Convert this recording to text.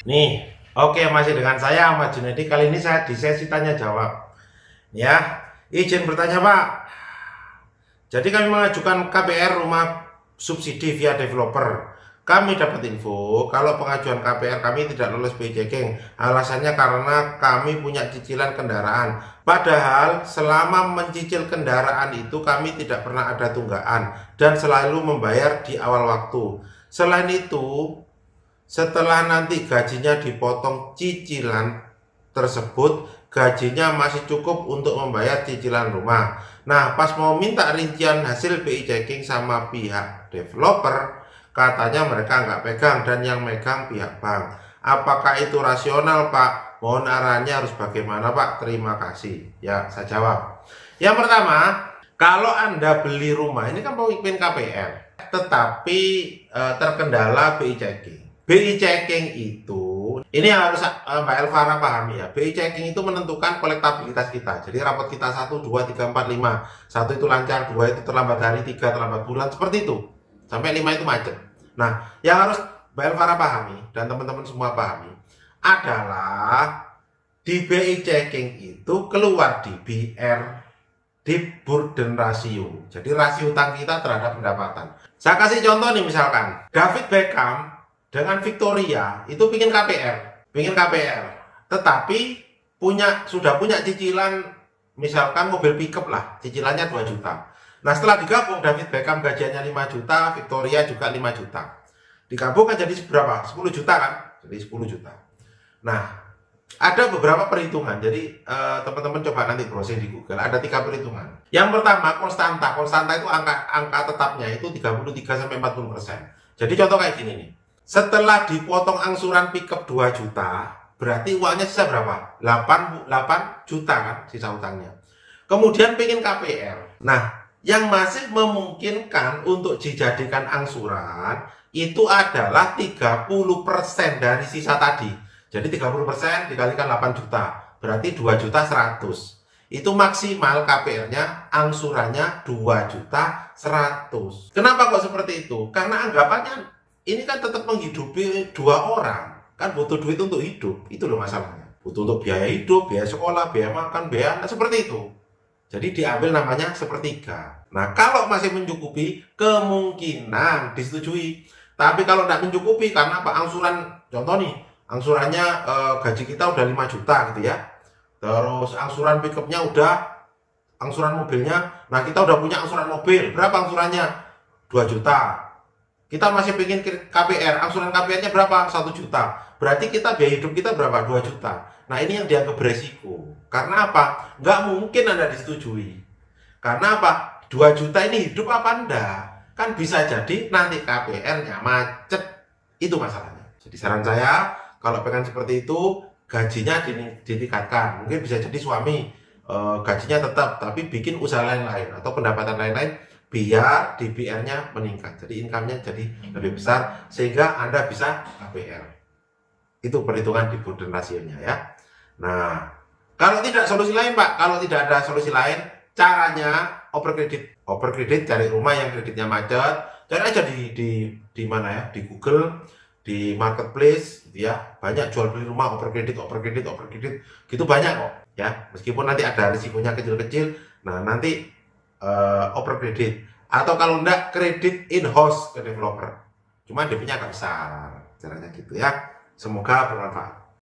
Nih, oke, masih dengan saya Ahmad Junedi. Kali ini saya di sesi tanya jawab. Ya, izin bertanya Pak. Jadi kami mengajukan KPR rumah subsidi via developer. Kami dapat info kalau pengajuan KPR kami tidak lolos BI checking. Alasannya karena kami punya cicilan kendaraan. Padahal selama mencicil kendaraan itu kami tidak pernah ada tunggakan dan selalu membayar di awal waktu. Selain itu, setelah nanti gajinya dipotong cicilan tersebut, gajinya masih cukup untuk membayar cicilan rumah. Nah, pas mau minta rincian hasil BI checking sama pihak developer, katanya mereka nggak pegang dan yang megang pihak bank. Apakah itu rasional, Pak? Mohon arahannya harus bagaimana, Pak? Terima kasih. Ya, saya jawab. Yang pertama, kalau Anda beli rumah, ini kan pemimpin KPR, tetapi terkendala BI checking. BI checking itu, ini yang harus Mbak Elvara pahami ya. BI checking itu menentukan kolektabilitas kita. Jadi rapot kita 1, 2, 3, 4, 5. 1 itu lancar, 2 itu terlambat hari, 3 terlambat bulan, seperti itu. Sampai 5 itu macet. Nah, yang harus Mbak Elvara pahami dan teman-teman semua pahami adalah di BI checking itu keluar di BR, di burden ratio. Jadi rasio utang kita terhadap pendapatan. Saya kasih contoh nih, misalkan David Beckham dengan Victoria itu pingin KPR, tetapi sudah punya cicilan, misalkan mobil pickup lah, cicilannya 2 juta. Nah, setelah digabung, David Beckham gajiannya 5 juta, Victoria juga 5 juta. Digabung kan jadi berapa? 10 juta kan? Jadi 10 juta. Nah, ada beberapa perhitungan. Jadi teman-teman coba nanti browsing di Google, ada 3 perhitungan. Yang pertama, konstanta. Konstanta itu angka tetapnya itu 33-40%. Jadi contoh kayak gini nih. Setelah dipotong angsuran pickup 2 juta, berarti uangnya sisa berapa? 8 juta kan sisa utangnya. Kemudian pengen KPR. Nah, yang masih memungkinkan untuk dijadikan angsuran itu adalah 30% dari sisa tadi. Jadi 30% dikalikan 8 juta, berarti 2 juta 100. Itu maksimal KPR-nya, angsurannya 2 juta 100. Kenapa kok seperti itu? Karena anggapannya ini kan tetap menghidupi 2 orang, kan butuh duit untuk hidup, itu loh masalahnya. Butuh untuk biaya hidup, biaya sekolah, biaya makan, biaya anak, seperti itu. Jadi diambil namanya sepertiga. Nah, kalau masih mencukupi, kemungkinan disetujui. Tapi kalau tidak mencukupi, karena apa? Angsuran, contoh nih, angsurannya gaji kita udah 5 juta gitu ya. Terus angsuran pickupnya angsuran mobilnya, nah kita udah punya angsuran mobil, berapa angsurannya? 2 juta. Kita masih pengen KPR, angsuran KPR-nya berapa? 1 juta. Berarti kita biaya hidup kita berapa? 2 juta. Nah, ini yang dianggap beresiko. Karena apa? Nggak mungkin Anda disetujui. Karena apa? 2 juta ini hidup apa enggak? Kan bisa jadi nanti KPR-nya macet. Itu masalahnya. Jadi saran saya, kalau pengen seperti itu, gajinya ditingkatkan. Mungkin bisa jadi suami gajinya tetap, tapi bikin usaha lain-lain atau pendapatan lain-lain, biar DBR-nya meningkat, jadi income-nya jadi lebih besar sehingga Anda bisa KPR. Itu perhitungan di burden rasionya ya. Nah, kalau tidak solusi lain Pak, kalau tidak ada solusi lain, caranya over kredit cari rumah yang kreditnya macet, cari aja di mana ya, di Google, di marketplace gitu ya, banyak jual beli rumah over kredit gitu, banyak kok ya, meskipun nanti ada risikonya kecil-kecil. Nah, nanti over kredit, atau kalau enggak kredit in-house ke developer, cuma DP-nya agak besar, caranya gitu ya. Semoga bermanfaat.